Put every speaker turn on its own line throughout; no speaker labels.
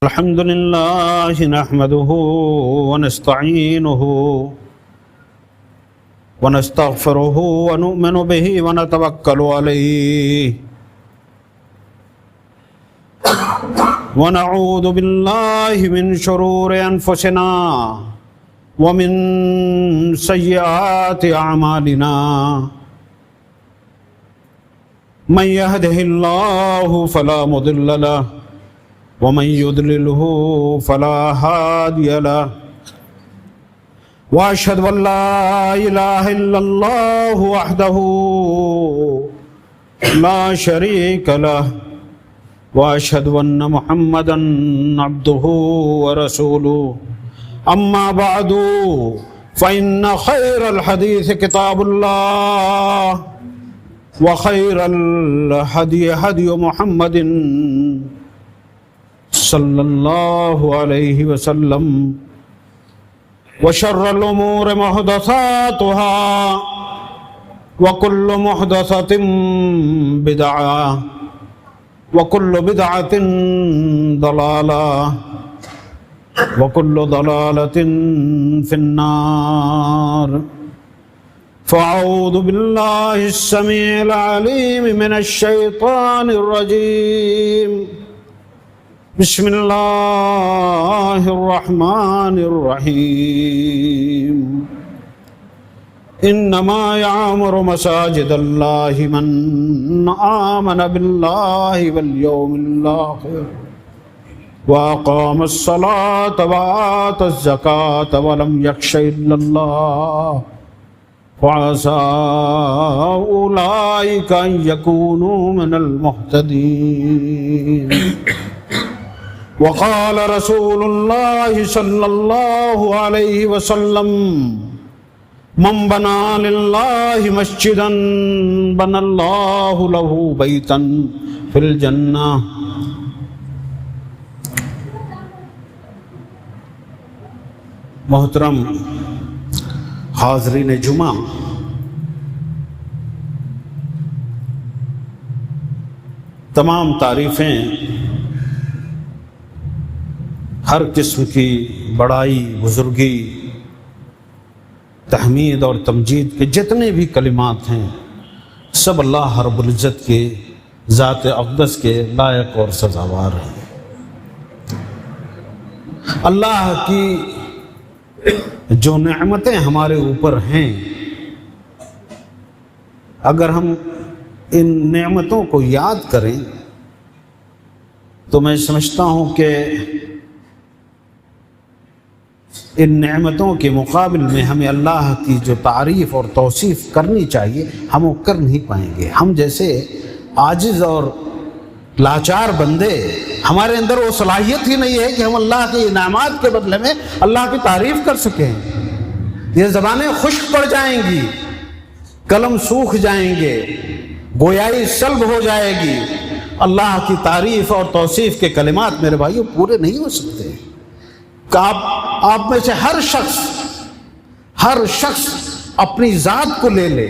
الحمد لله نحمده ونستعينه ونستغفره ونؤمن به ونتوكل عليه ونعوذ بالله من شرور أنفسنا ومن سيئات أعمالنا من يهده الله فلا مضل له ومن يضلله فلا هادي له واشهد ان لا اله الا الله وحده لا شريك له واشهد ان محمدا عبده ورسوله اما بعد فان خير الحديث كتاب الله وخير الهدي هدي محمد صلی اللہ علیہ وسلم وشر الامور محدثاتها وكل محدثة بدعة وكل بدعة ضلالة وكل ضلالة في النار فأعوذ بالله السميع العليم من الشيطان الرجيم بسم اللہ الرحمن الرحیم انما یعمر مساجد اللہ من آمن باللہ والیوم الآخر واقام الصلاة وآت الزکاة ولم یخش الا اللہ وعسى اولئک ان یکونوا من المہتدین وقال رسول اللہ صلی اللہ علیہ وسلم من بنا للہ مسجدا بنى اللہ له بیتا فی الجنہ۔ محترم حاضرین جمعہ، تمام تعریفیں ہر قسم کی بڑائی، بزرگی، تحمید اور تمجید کے جتنے بھی کلمات ہیں سب اللہ رب العزت کے ذات اقدس کے لائق اور سزاوار ہیں۔ اللہ کی جو نعمتیں ہمارے اوپر ہیں، اگر ہم ان نعمتوں کو یاد کریں تو میں سمجھتا ہوں کہ ان نعمتوں کے مقابل میں ہمیں اللہ کی جو تعریف اور توصیف کرنی چاہیے ہم وہ کر نہیں پائیں گے۔ ہم جیسے عاجز اور لاچار بندے، ہمارے اندر وہ صلاحیت ہی نہیں ہے کہ ہم اللہ کے انعامات کے بدلے میں اللہ کی تعریف کر سکیں۔ یہ زبانیں خشک پڑ جائیں گی، قلم سوکھ جائیں گے، گویائی سلب ہو جائے گی۔ اللہ کی تعریف اور توصیف کے کلمات میرے بھائیوں پورے نہیں ہو سکتے کہ آپ میں سے ہر شخص اپنی ذات کو لے لے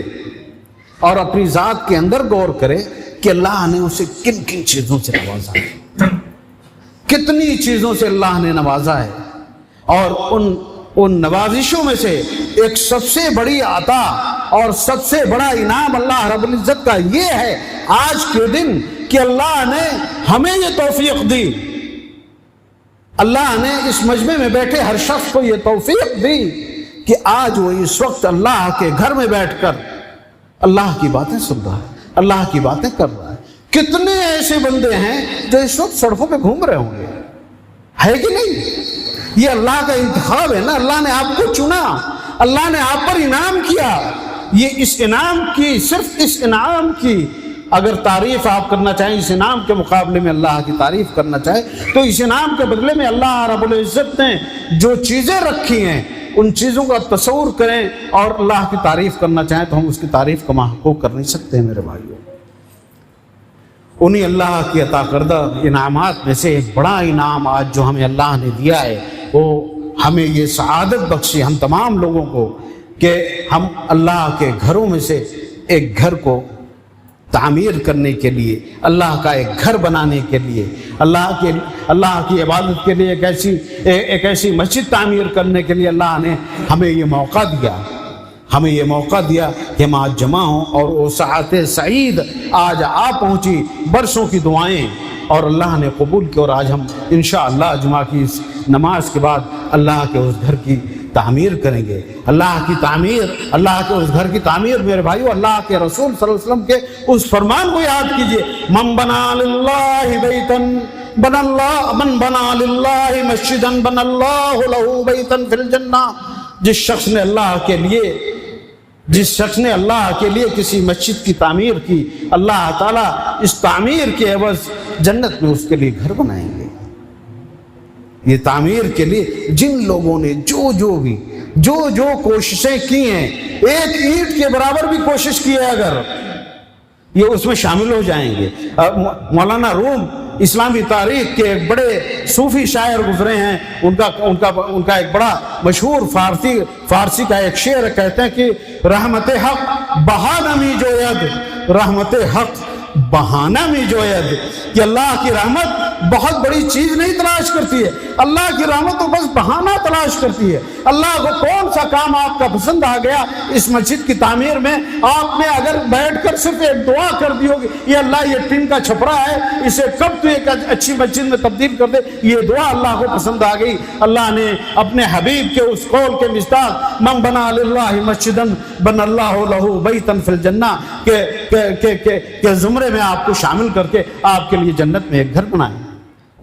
اور اپنی ذات کے اندر غور کرے کہ اللہ نے اسے کن کن چیزوں سے نوازا ہے، کتنی چیزوں سے اللہ نے نوازا ہے، اور ان نوازشوں میں سے ایک سب سے بڑی عطا اور سب سے بڑا انعام اللہ رب العزت کا یہ ہے آج کے دن کہ اللہ نے ہمیں یہ توفیق دی، اللہ نے اس مجمع میں بیٹھے ہر شخص کو یہ توفیق دی کہ آج وہ اس وقت اللہ کے گھر میں بیٹھ کر اللہ کی باتیں سن رہا ہے، اللہ کی باتیں کر رہا ہے۔ کتنے ایسے بندے ہیں جو اس وقت سڑکوں پہ گھوم رہے ہوں گے، ہے کہ نہیں؟ یہ اللہ کا انتخاب ہے نا، اللہ نے آپ کو چنا، اللہ نے آپ پر انعام کیا۔ یہ اس انعام کی، صرف اس انعام کی اگر تعریف آپ کرنا چاہیں، اس انعام کے مقابلے میں اللہ کی تعریف کرنا چاہیں تو اس انعام کے بدلے میں اللہ رب العزت نے جو چیزیں رکھی ہیں ان چیزوں کا تصور کریں اور اللہ کی تعریف کرنا چاہیں تو ہم اس کی تعریف کا محقوق کر نہیں سکتے ہیں میرے بھائیوں۔ انہی اللہ کی عطا کردہ انعامات میں سے ایک بڑا انعام آج جو ہمیں اللہ نے دیا ہے، وہ ہمیں یہ سعادت بخشی ہم تمام لوگوں کو کہ ہم اللہ کے گھروں میں سے ایک گھر کو تعمیر کرنے کے لیے، اللہ کا ایک گھر بنانے کے لیے، اللہ کی عبادت کے لیے ایک ایسی مسجد تعمیر کرنے کے لیے اللہ نے ہمیں یہ موقع دیا، کہ ہم آج جمع ہوں، اور وہ ساعت سعید آج آ پہنچی، برسوں کی دعائیں اور اللہ نے قبول کی، اور آج ہم انشاءاللہ جمعہ کی اس نماز کے بعد اللہ کے اس گھر کی تعمیر کریں گے۔ اللہ کے اس گھر کی تعمیر میرے بھائیو، اللہ کے رسول صلی اللہ علیہ وسلم کے اس فرمان کو یاد کیجئے، من بنا للہ بیتن من بنا للہ مسجدن بن اللہ لہ بیتن فی الجنہ، جس شخص نے اللہ کے لیے کسی مسجد کی تعمیر کی، اللہ تعالیٰ اس تعمیر کے عوض جنت میں اس کے لیے گھر بنائیں گے۔ یہ تعمیر کے لیے جن لوگوں نے جو کوششیں کی ہیں، ایک اینٹ کے برابر بھی کوشش کی ہے، اگر یہ اس میں شامل ہو جائیں گے۔ مولانا روم اسلامی تاریخ کے ایک بڑے صوفی شاعر گزرے ہیں، ان کا ایک بڑا مشہور فارسی کا ایک شعر کہتے ہیں کہ رحمت حق بہانہ می جوید، رحمت حق بہانہ می جوید، کہ اللہ کی رحمت بہت بڑی چیز نہیں تلاش کرتی ہے، اللہ کی رحمت تو بس بہانہ تلاش کرتی ہے۔ اللہ کو کون سا کام آپ کا پسند آ گیا اس مسجد کی تعمیر میں، آپ نے اگر بیٹھ کر صرف ایک دعا کر دی ہوگی، یہ اللہ یہ ٹن کا چھپرا ہے، اسے کب تو ایک اچھی مسجد میں تبدیل کر دے، یہ دعا اللہ کو پسند آ گئی۔ اللہ نے اپنے حبیب کے اس قول کے مصداق من بنا للہ مسجدن بن اللہ لہ بیتن فی الجنہ کے زمرے میں آپ کو شامل کر کے آپ کے لیے جنت میں ایک گھر بنائیں۔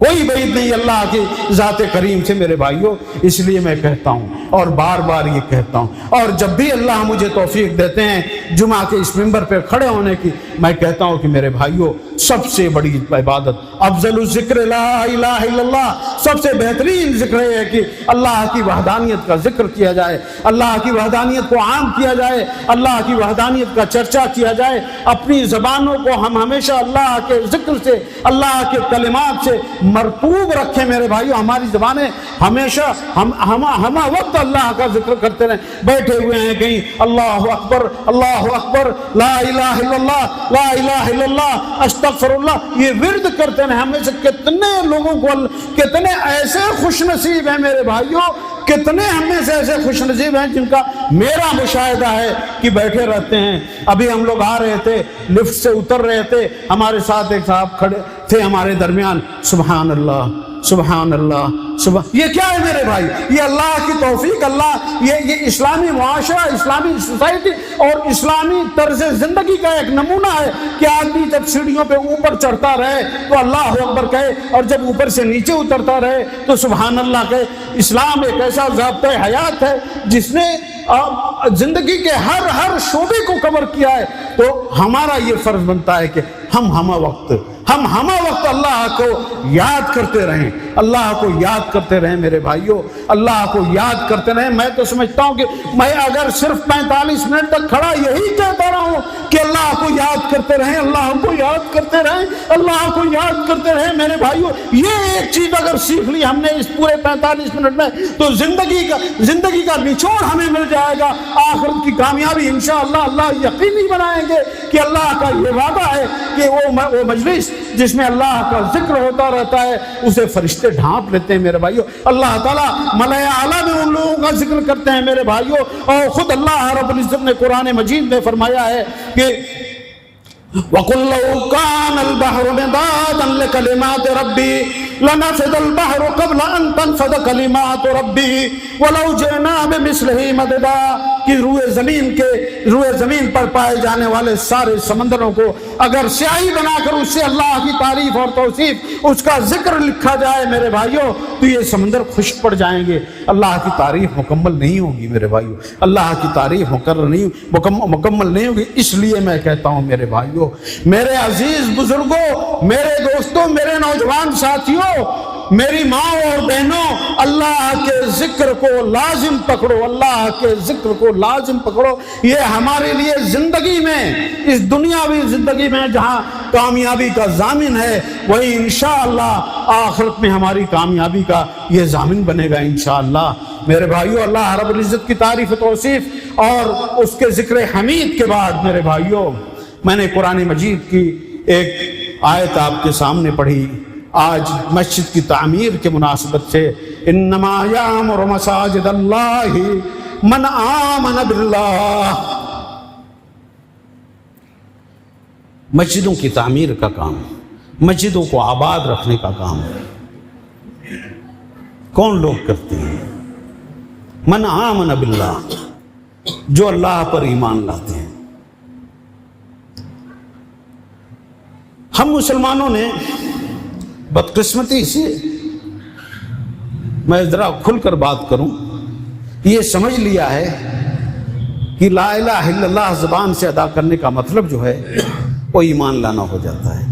کوئی بعید نہیں اللہ کی ذات کریم سے میرے بھائیوں، اس لیے میں کہتا ہوں اور بار بار یہ کہتا ہوں، اور جب بھی اللہ مجھے توفیق دیتے ہیں جمعہ کے اس منبر پہ کھڑے ہونے کی، میں کہتا ہوں کہ میرے بھائیوں، سب سے بڑی عبادت، افضل الذکر لا الہ الا اللہ، سب سے بہترین ذکر ہے کہ اللہ کی وحدانیت کا ذکر کیا جائے، اللہ کی وحدانیت کو عام کیا جائے، اللہ کی وحدانیت کا چرچا کیا جائے۔ اپنی زبانوں کو ہم ہمیشہ اللہ کے ذکر سے، اللہ کے کلمات سے مرطوب رکھیں میرے بھائیو، ہماری زبانیں ہمیشہ ہم وقت اللہ کا ذکر کرتے رہیں، بیٹھے ہوئے ہیں کہیں اللہ اکبر لا الہ الا اللہ لا الہ الا اللہ استغفر اللہ، یہ ورد کرتے ہیں۔ ہمیں سے کتنے لوگوں کو، کتنے ایسے خوش نصیب ہیں میرے بھائیو، کتنے ہم میں سے ایسے خوش نصیب ہیں جن کا میرا مشاہدہ ہے کہ بیٹھے رہتے ہیں۔ ابھی ہم لوگ آ رہے تھے، لفٹ سے اتر رہے تھے، ہمارے ساتھ ایک صاحب کھڑے تھے ہمارے درمیان، سبحان اللہ سبحان اللہ یہ کیا ہے میرے بھائی؟ یہ اللہ کی توفیق، اللہ یہ اسلامی معاشرہ، اسلامی سوسائٹی اور اسلامی طرز زندگی کا ایک نمونہ ہے کہ آدمی جب سیڑھیوں پہ اوپر چڑھتا رہے تو اللہ اکبر کہے، اور جب اوپر سے نیچے اترتا رہے تو سبحان اللہ کہے۔ اسلام ایک ایسا ضابطۂ حیات ہے جس نے زندگی کے ہر شعبے کو کور کیا ہے، تو ہمارا یہ فرض بنتا ہے کہ ہم ہمہ وقت اللہ کو یاد کرتے رہیں، اللہ کو یاد کرتے رہیں میرے بھائیوں، اللہ کو یاد کرتے رہیں۔ میں تو سمجھتا ہوں کہ میں اگر صرف 45 منٹ تک کھڑا یہی کہتا رہا ہوں کہ اللہ کو یاد کرتے رہیں، اللہ کو یاد کرتے رہیں، اللہ کو یاد کرتے رہیں میرے بھائیوں، یہ ایک چیز اگر سیکھ لی ہم نے اس پورے 45 منٹ میں تو زندگی کا نچوڑ ہمیں مل جائے گا۔ آخرت کی کامیابی انشاءاللہ اللہ یقینی بنائیں گے کہ اللہ کا یہ وعدہ ہے کہ وہ مجلس جس میں اللہ کا ذکر ہوتا رہتا ہے اسے فرشتے ڈھانپ لیتے ہیں میرے بھائیوں۔ اللہ تعالیٰ ملائے اعلیٰ میں ان لوگوں کا ذکر کرتے ہیں میرے بھائیوں، اور خود اللہ رب العزت نے قرآن مجید میں فرمایا ہے کہ وَقُلْ لَوْ كَانَ الْبَحْرُ مِدَادًا لِكَلِمَاتِ رَبِّي لَنَفِدَ الْبَحْرُ قَبْلَ أَن تَنفَدَ كَلِمَاتُ رَبِّي وَلَوْ جِئْنَا بِمِثْلِهِ مَدَدًا، کہ روئے زمین پر پائے جانے والے سارے سمندروں کو اگر سیاہی بنا کر اس سے اللہ کی تعریف اور توصیف اس کا ذکر لکھا جائے میرے بھائیوں تو یہ سمندر خشک پڑ جائیں گے۔ اللہ کی تعریف مکمل نہیں ہوگی میرے بھائیوں، اللہ کی تعریف مکمل نہیں ہوگی۔ اس لیے میں کہتا ہوں میرے بھائیوں، میرے عزیز بزرگوں، میرے دوستوں، میرے نوجوان ساتھیوں، میری ماں اور بہنوں، اللہ کے ذکر کو لازم پکڑو، اللہ کے ذکر کو لازم پکڑو۔ یہ ہمارے لیے زندگی میں، اس دنیاوی زندگی میں جہاں کامیابی کا ضامن ہے، وہی انشاءاللہ آخرت میں ہماری کامیابی کا یہ ضامن بنے گا انشاءاللہ میرے بھائیوں۔ اللہ رب العزت کی تعریف و توصیف اور اس کے ذکر حمید کے بعد میرے بھائیوں میں نے قرآن مجید کی ایک آیت آپ کے سامنے پڑھی آج مسجد کی تعمیر کے مناسبت سے، انما یامر مساجد اللہ من آمن باللہ۔ مسجدوں کی تعمیر کا کام، مسجدوں کو آباد رکھنے کا کام کون لوگ کرتے ہیں؟ من آمن باللہ، جو اللہ پر ایمان لاتے ہیں۔ ہم مسلمانوں نے بدقسمتی سے، میں ذرا کھل کر بات کروں، یہ سمجھ لیا ہے کہ لا الہ الا اللہ زبان سے ادا کرنے کا مطلب جو ہے وہ ایمان لانا ہو جاتا ہے۔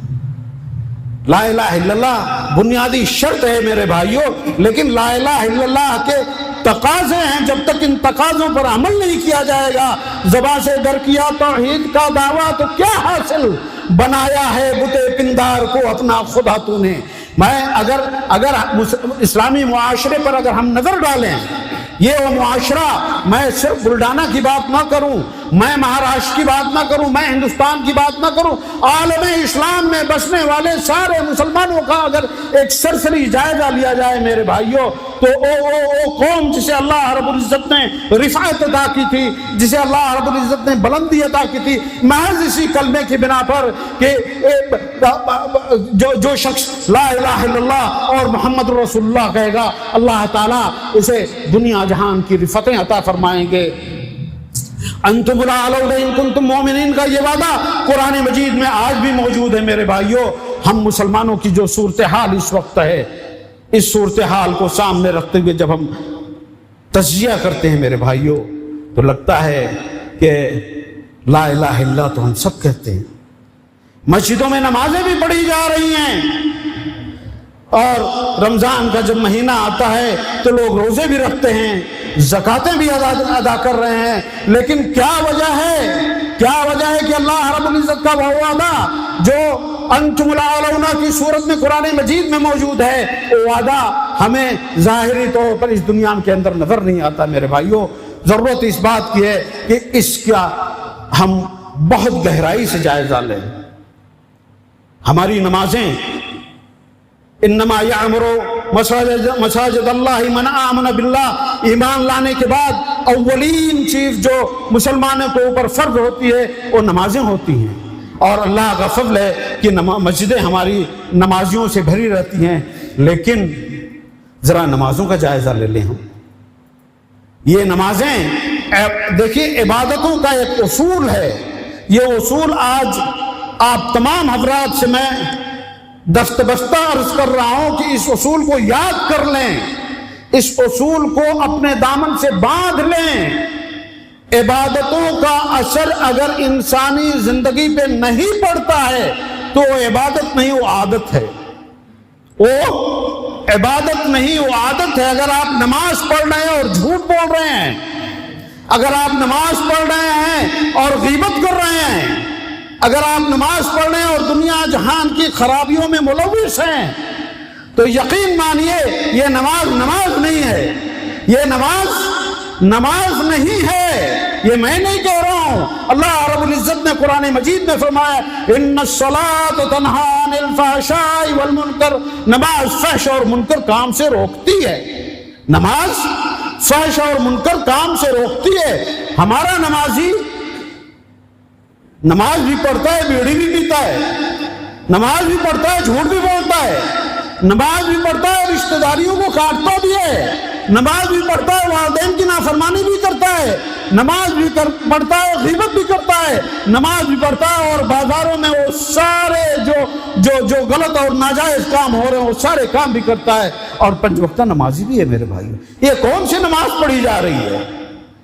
لا الہ الا اللہ بنیادی شرط ہے میرے بھائیوں، لیکن لا الہ الا اللہ کے تقاضے ہیں، جب تک ان تقاضوں پر عمل نہیں کیا جائے گا، زبان سے در کیا توحید کا دعویٰ تو کیا حاصل، بنایا ہے بت پندار کو اپنا خدا تو نے۔ میں اگر اسلامی معاشرے پر اگر ہم نظر ڈالیں، یہ وہ معاشرہ، میں صرف بلڈانہ کی بات نہ کروں، میں مہاراشٹر کی بات نہ کروں، میں ہندوستان کی بات نہ کروں، عالم اسلام میں بسنے والے سارے مسلمانوں کا اگر ایک سرسری جائزہ لیا جائے میرے بھائیوں، تو او قوم جسے اللہ رب العزت نے رفعت عطا کی تھی، جسے اللہ رب العزت نے بلندی عطا کی تھی، محض اسی کلمے کی بنا پر کہ جو شخص لا الہ الا اللہ اور محمد رسول اللہ کہے گا، اللہ تعالیٰ اسے دنیا جہان کی رفتیں عطا فرمائیں گے۔ انتم الاعلون ان کنتم مومنین کا یہ وعدہ قرآن مجید میں آج بھی موجود ہے میرے بھائیوں۔ ہم مسلمانوں کی جو صورتحال اس وقت ہے، اس صورتحال کو سامنے رکھتے ہوئے جب ہم تجزیہ کرتے ہیں میرے بھائیوں، تو لگتا ہے کہ لا الہ الا اللہ تو ہم سب کہتے ہیں، مسجدوں میں نمازیں بھی پڑھی جا رہی ہیں، اور رمضان کا جب مہینہ آتا ہے تو لوگ روزے بھی رکھتے ہیں، زکاتیں بھی ادا کر رہے ہیں، لیکن کیا وجہ ہے کہ اللہ رب العزت کا وہ وعدہ جو انتم الاعلون کی صورت میں قرآن مجید میں موجود ہے، وہ وعدہ ہمیں ظاہری طور پر اس دنیا کے اندر نظر نہیں آتا میرے بھائیوں۔ ضرورت اس بات کی ہے کہ اس کا ہم بہت گہرائی سے جائزہ لیں۔ ہماری نمازیں، انما یعمر مساجد اللہ من آمن باللہ، ایمان لانے کے بعد اولین چیز جو مسلمانوں کے اوپر فرض ہوتی ہے وہ نمازیں ہوتی ہیں، اور اللہ کا فضل ہے کہ مسجدیں ہماری نمازیوں سے بھری رہتی ہیں۔ لیکن ذرا نمازوں کا جائزہ لے لیں ہم۔ یہ نمازیں دیکھیے عبادتوں کا ایک اصول ہے، یہ اصول آج آپ تمام حضرات سے میں دست بستہ عرض کر رہا ہوں کہ اس اصول کو یاد کر لیں، اس اصول کو اپنے دامن سے باندھ لیں۔ عبادتوں کا اثر اگر انسانی زندگی پہ نہیں پڑتا ہے تو وہ عبادت نہیں، وہ عادت ہے، وہ عبادت نہیں، وہ عادت ہے۔ اگر آپ نماز پڑھ رہے ہیں اور جھوٹ بول رہے ہیں، اگر آپ نماز پڑھ رہے ہیں اور غیبت کر رہے ہیں، اگر آپ نماز پڑھ رہے ہیں اور دنیا جہان کی خرابیوں میں ملوث ہیں، تو یقین مانیے یہ نماز نہیں ہے، یہ نماز نہیں ہے، یہ میں نہیں کہہ رہا ہوں۔ اللہ رب العزت نے قرآن مجید میں فرمایا ان الصلاۃ تنہی عن الفحشاء والمنکر، نماز فحش اور منکر کام سے روکتی ہے، نماز فحش اور منکر کام سے روکتی ہے۔ ہمارا نمازی نماز بھی پڑھتا ہے، بیڑی بھی پیتا ہے، نماز بھی پڑھتا ہے، جھوٹ بھی بولتا ہے، نماز بھی پڑھتا ہے، رشتہ داریوں کو کاٹتا بھی ہے، نماز بھی پڑھتا ہے، والدین کی نافرمانی بھی کرتا ہے، نماز بھی پڑھتا ہے، غیبت بھی کرتا ہے، نماز بھی پڑھتا ہے، اور بازاروں میں وہ سارے جو غلط اور ناجائز کام ہو رہے ہیں وہ سارے کام بھی کرتا ہے، اور پنج وقتہ نمازی بھی ہے میرے بھائیوں۔ یہ کون سی نماز پڑھی جا رہی ہے؟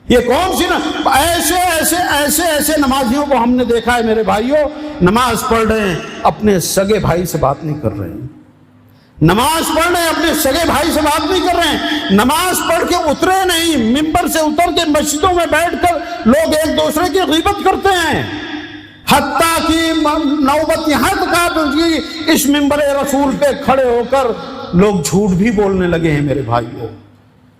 یہ کون سی ایسے نمازیوں کو ہم نے دیکھا ہے میرے بھائیوں، نماز پڑھ رہے ہیں اپنے سگے بھائی سے بات نہیں کر رہے ہیں، نماز پڑھ رہے ہیں اپنے سگے بھائی سے بات نہیں کر رہے ہیں، نماز پڑھ کے اترے نہیں، ممبر سے اتر کے مسجدوں میں بیٹھ کر لوگ ایک دوسرے کی غیبت کرتے ہیں، حتیٰ کہ نوبت یہاں تک آ پہنچی اس ممبر رسول پہ کھڑے ہو کر لوگ جھوٹ بھی بولنے لگے ہیں میرے بھائیوں،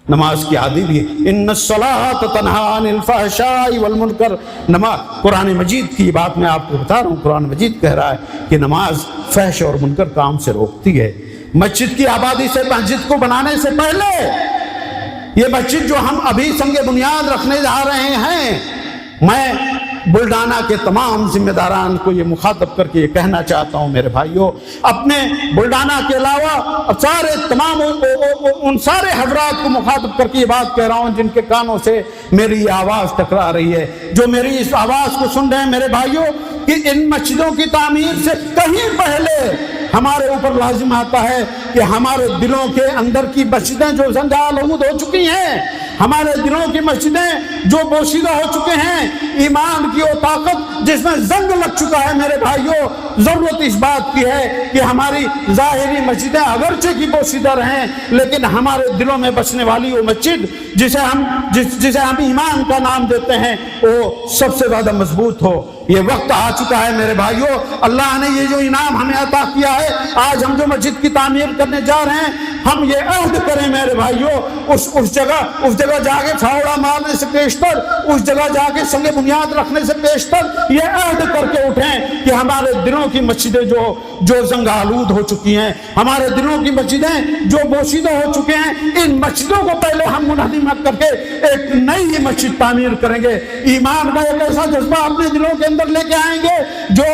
نماز کی عادی بھی ہے۔ ان الصلاۃ تنہی عن الفحشاء والمنکر، نماز، قرآن مجید کی بات میں آپ کو بتا رہا ہوں، قرآن مجید کہہ رہا ہے کہ نماز فحش اور منکر کام سے روکتی ہے۔ مسجد کی آبادی سے، مسجد کو بنانے سے پہلے، یہ مسجد جو ہم ابھی سنگ بنیاد رکھنے جا رہے ہیں، میں بلڈانا کے تمام ذمہ داران کو یہ مخاطب کر کے یہ کہنا چاہتا ہوں میرے بھائیوں، اپنے بلڈانا کے علاوہ سارے تمام ان سارے حضرات کو مخاطب کر کے یہ بات کہہ رہا ہوں جن کے کانوں سے میری یہ آواز ٹکرا رہی ہے، جو میری اس آواز کو سن رہے ہیں میرے بھائیوں، کہ ان مسجدوں کی تعمیر سے کہیں پہلے ہمارے اوپر لازم آتا ہے کہ ہمارے دلوں کے اندر کی مسجدیں جو زنگ آلود ہو چکی ہیں، ہمارے دلوں کی مسجدیں جو بوسیدہ ہو چکے ہیں، ایمان کی وہ طاقت جس میں زنگ لگ چکا ہے میرے بھائیوں، ضرورت اس بات کی ہے کہ ہماری ظاہری مسجدیں اگرچہ کی بوسیدہ رہیں، لیکن ہمارے دلوں میں بسنے والی وہ مسجد جسے ہم ایمان کا نام دیتے ہیں، وہ سب سے زیادہ مضبوط ہو۔ یہ وقت آ چکا ہے میرے بھائیوں، اللہ نے یہ جو انعام ہمیں عطا کیا ہے، آج ہم جو مسجد کی تعمیر کرنے جا رہے ہیں، ہم یہ عہد کریں میرے بھائیوں، اس جگہ جا کے پھاوڑا مارنے سے پیشتر، اس جگہ جا کے سنگ بنیاد رکھنے سے پیشتر یہ عہد کر کے اٹھیں کہ ہمارے دلوں کی مسجدیں جو زنگ آلود ہو چکی ہیں، ہمارے دلوں کی مسجدیں جو بوسیدہ ہو چکے ہیں، ان مسجدوں کو پہلے ہم منہدم کر کے ایک نئی مسجد تعمیر کریں گے، ایمان کا ایک ایسا جذبہ اپنے دلوں کے اندر لے کے آئیں گے جو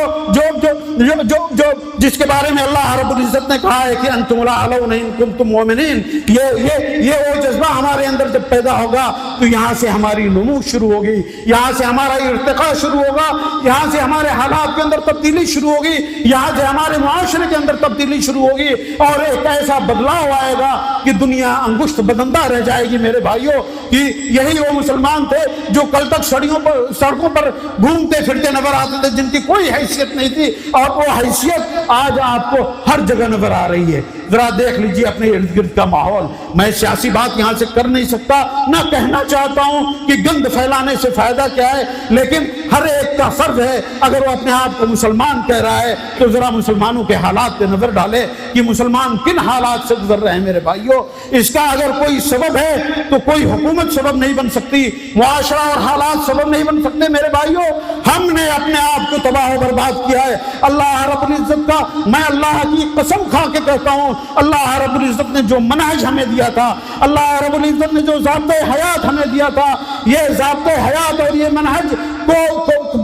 جس کے بارے میں اللہ رب العزت نے کہا ہے کہ انتم الاعلون ان کنتم مؤمنین۔ یہ وہ جذبہ ہمارے اندر جب پیدا ہوگا تو یہاں سے ہماری نمو شروع ہوگی، یہاں سے ہمارا ارتقاء شروع ہوگا، یہاں سے ہمارے حالات کے اندر تبدیلی شروع ہوگی، یہاں سے ہمارے معاشرے کے اندر تبدیلی شروع ہوگی، اور ایک ایسا بدلاؤ آئے گا کہ دنیا انگشت بدندہ رہ جائے گی میرے بھائیوں۔ کہ یہی وہ مسلمان تھے جو کل تک سڑکوں پر گھومتے پھرتے نظر آتے تھے، جن کی کوئی حیثیت نہیں تھی، اور وہ حیثیت آج آپ کو ہر جگہ نظر آ رہی ہے۔ ذرا دیکھ لیجیے اپنے ارد گرد کا ماحول۔ میں سیاسی بات یہاں سے کر نہیں سکتا، نہ کہنا چاہتا ہوں کہ گند پھیلانے سے فائدہ کیا ہے، لیکن ہر ایک کا فرض ہے، اگر وہ اپنے آپ کو مسلمان کہہ رہا ہے تو ذرا مسلمانوں کے حالات پہ نظر ڈالے کہ مسلمان کن حالات سے گزر رہے ہیں میرے بھائیوں۔ اس کا اگر کوئی سبب ہے تو کوئی حکومت سبب نہیں بن سکتی، معاشرہ اور حالات سبب نہیں بن سکتے میرے بھائیوں۔ ہم نے اپنے آپ کو تباہ و برباد کیا ہے۔ اللہ رب العزت کا، میں اللہ کی قسم کھا کے کہتا ہوں، اللہ رب العزت نے جو منہج ہمیں دیا تھا، اللہ رب العزت نے جو ضابطۂ حیات ہمیں دیا تھا، یہ ضابطۂ حیات اور یہ منہج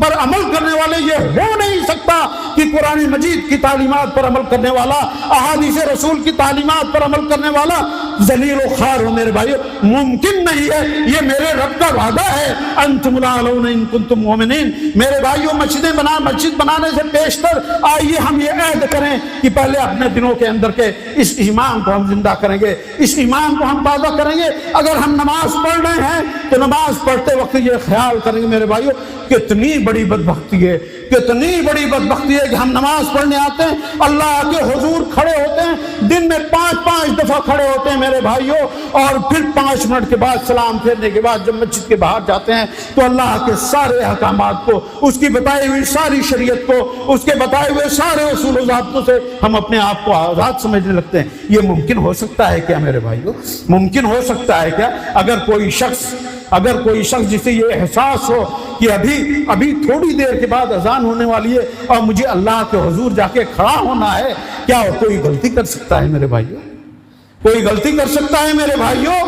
پر عمل کرنے والے یہ ہو نہیں سکتا کہ قرآن مجید کی تعلیمات پر عمل کرنے والا، احادیث رسول کی تعلیمات پر عمل کرنے والا ذلیل و خوار ہو میرے بھائیو، ممکن نہیں ہے۔ یہ میرے رب کا وعدہ ہے، انتم الاعلون ان کنتم مؤمنین۔ میرے بھائیو، مسجد بنانے سے پیشتر آئیے ہم یہ عہد کریں کہ پہلے اپنے دلوں کے اندر کے اس ایمان کو ہم زندہ کریں گے، اس ایمان کو ہم تازہ کریں گے۔ اگر ہم نماز پڑھ رہے ہیں تو نماز پڑھتے وقت یہ خیال کریں گے میرے بھائیو، کتنی بڑی بدبختی ہے، کتنی بڑی بدبختی ہے کہ ہم نماز پڑھنے آتے ہیں، اللہ کے حضور کھڑے ہوتے ہیں، دن میں 5 دفعہ کھڑے ہوتے ہیں میرے بھائیوں، اور پھر 5 منٹ کے بعد سلام پھیرنے کے بعد جب مسجد کے باہر جاتے ہیں تو اللہ کے سارے احکامات کو، اس کی بتائی ہوئی ساری شریعت کو، اس کے بتائے ہوئے سارے اصول و ضابطوں سے ہم اپنے آپ کو آزاد سمجھنے لگتے ہیں۔ یہ ممکن ہو سکتا ہے کیا میرے بھائیوں؟ ممکن ہو سکتا ہے کیا؟ اگر کوئی شخص جسے یہ احساس ہو کہ ابھی تھوڑی دیر کے بعد اذان ہونے والی ہے اور مجھے اللہ کے حضور جا کے کھڑا ہونا ہے، کیا کوئی غلطی کر سکتا ہے میرے بھائیوں؟ کوئی غلطی کر سکتا ہے میرے بھائیوں؟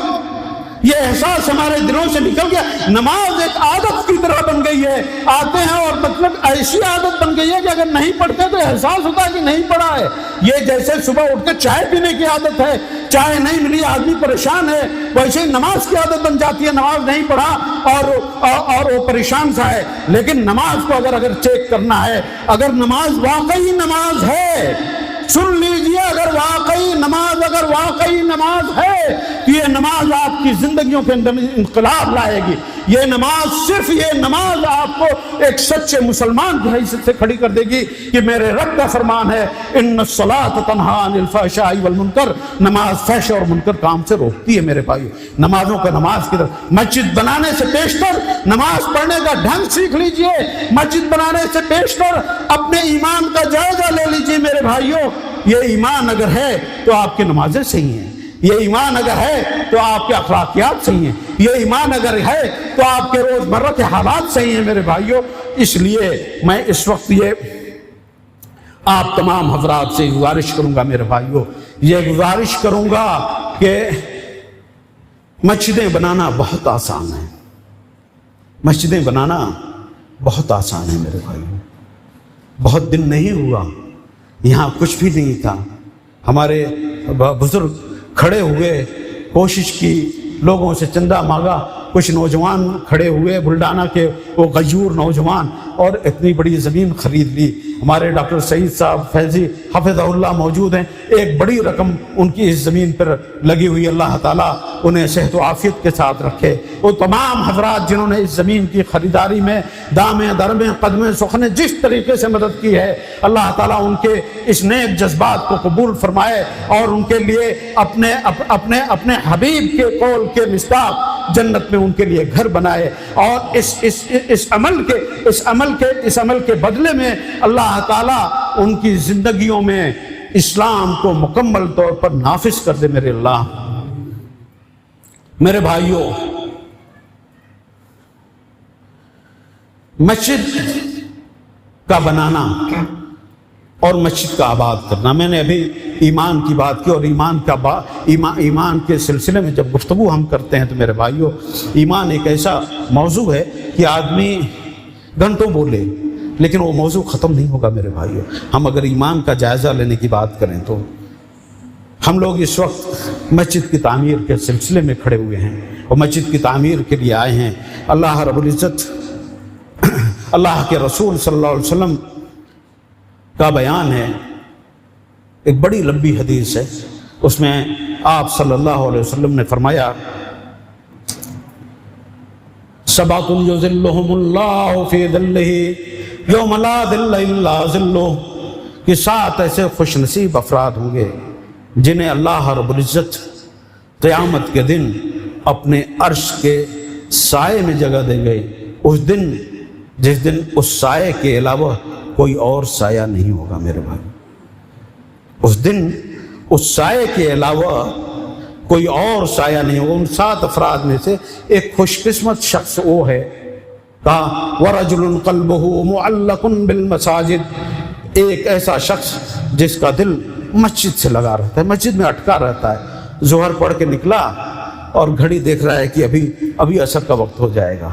یہ احساس ہمارے دلوں سے نکل گیا۔ نماز ایک عادت کی طرح بن گئی ہے، آتے ہیں اور مطلب ایسی عادت بن گئی ہے کہ اگر نہیں پڑھتے تو احساس ہوتا ہے کہ نہیں پڑھا ہے۔ یہ جیسے صبح اٹھ کے چائے پینے کی عادت ہے، چائے نہیں ملی آدمی پریشان ہے، ویسے ہی نماز کی عادت بن جاتی ہے، نماز نہیں پڑھا اور وہ پریشان سا ہے۔ لیکن نماز کو اگر چیک کرنا ہے، اگر نماز واقعی نماز ہے، سن لیجئے، اگر واقعی نماز ہے تو یہ نماز آپ کی زندگیوں کے اندر انقلاب لائے گی۔ یہ نماز آپ کو ایک سچے مسلمان کی حیثیت سے کھڑی کر دے گی کہ میرے رب کا فرمان ہے، ان الصلاۃ تنہی عن الفحشاء والمنکر، نماز فحش اور منکر کام سے روکتی ہے میرے بھائیو۔ نمازوں کا نماز کی طرف، مسجد بنانے سے پیشتر نماز پڑھنے کا ڈھنگ سیکھ لیجئے، مسجد بنانے سے پیشتر اپنے ایمان کا جائزہ لے لیجئے میرے بھائیو۔ یہ ایمان اگر ہے تو آپ کی نمازیں صحیح ہیں، یہ ایمان اگر ہے تو آپ کے اخلاقیات صحیح ہیں، یہ ایمان اگر ہے تو آپ کے روزمرہ کے حالات صحیح ہیں میرے بھائیوں۔ اس لیے میں اس وقت یہ آپ تمام حضرات سے گزارش کروں گا میرے بھائیوں، یہ گزارش کروں گا کہ مسجدیں بنانا بہت آسان ہے، مسجدیں بنانا بہت آسان ہے میرے بھائیوں۔ بہت دن نہیں ہوا یہاں کچھ بھی نہیں تھا، ہمارے بزرگ کھڑے ہوئے، کوشش کی، لوگوں سے چندہ مانگا، کچھ نوجوان کھڑے ہوئے بلڈانا کے، وہ غیور نوجوان، اور اتنی بڑی زمین خرید لی۔ ہمارے ڈاکٹر سعید صاحب فیضی حفظہ اللہ موجود ہیں، ایک بڑی رقم ان کی اس زمین پر لگی ہوئی، اللہ تعالیٰ انہیں صحت و عافیت کے ساتھ رکھے۔ وہ تمام حضرات جنہوں نے اس زمین کی خریداری میں دامیں درمیں قدمیں سخنے جس طریقے سے مدد کی ہے، اللہ تعالیٰ ان کے اس نیک جذبات کو قبول فرمائے اور ان کے لیے اپنے حبیب کے قول کے مصداق جنت میں ان کے لیے گھر بنائے، اور اس عمل کے بدلے میں اللہ تعالیٰ ان کی زندگیوں میں اسلام کو مکمل طور پر نافذ کر دے میرے اللہ۔ میرے بھائیوں، مسجد کا بنانا اور مسجد کا آباد کرنا، میں نے ابھی ایمان کی بات کی، اور ایمان کے سلسلے میں جب گفتگو ہم کرتے ہیں تو میرے بھائیوں، ایمان ایک ایسا موضوع ہے کہ آدمی گھنٹوں بولے لیکن وہ موضوع ختم نہیں ہوگا میرے بھائیوں۔ ہم اگر ایمان کا جائزہ لینے کی بات کریں تو ہم لوگ اس وقت مسجد کی تعمیر کے سلسلے میں کھڑے ہوئے ہیں اور مسجد کی تعمیر کے لیے آئے ہیں۔ اللہ رب العزت، اللہ کے رسول صلی اللہ علیہ وسلم کا بیان ہے، ایک بڑی لمبی حدیث ہے، اس میں آپ صلی اللہ علیہ وسلم نے فرمایا، سبعۃ یظلھم اللہ فی ظلہ یوم لا ظل الا ظلہ، کہ 7 ایسے خوش نصیب افراد ہوں گے جنہیں اللہ رب العزت قیامت کے دن اپنے عرش کے سائے میں جگہ دیں گے، اس دن جس دن اس سائے کے علاوہ کوئی اور سایہ نہیں ہوگا میرے بھائی۔ اس دن اس سائے کے علاوہ کوئی اور سایہ نہیں ہوگا۔ ان 7 افراد میں سے ایک خوش قسمت شخص وہ ہے، کہا وَرَجُلٌ قَلْبُهُ مُعَلَّقٌ بِالْمَسَاجِدِ، ایک ایسا شخص جس کا دل مسجد سے لگا رہتا ہے، مسجد میں اٹکا رہتا ہے، ظہر پڑھ کے نکلا اور گھڑی دیکھ رہا ہے کہ ابھی عصر کا وقت ہو جائے گا،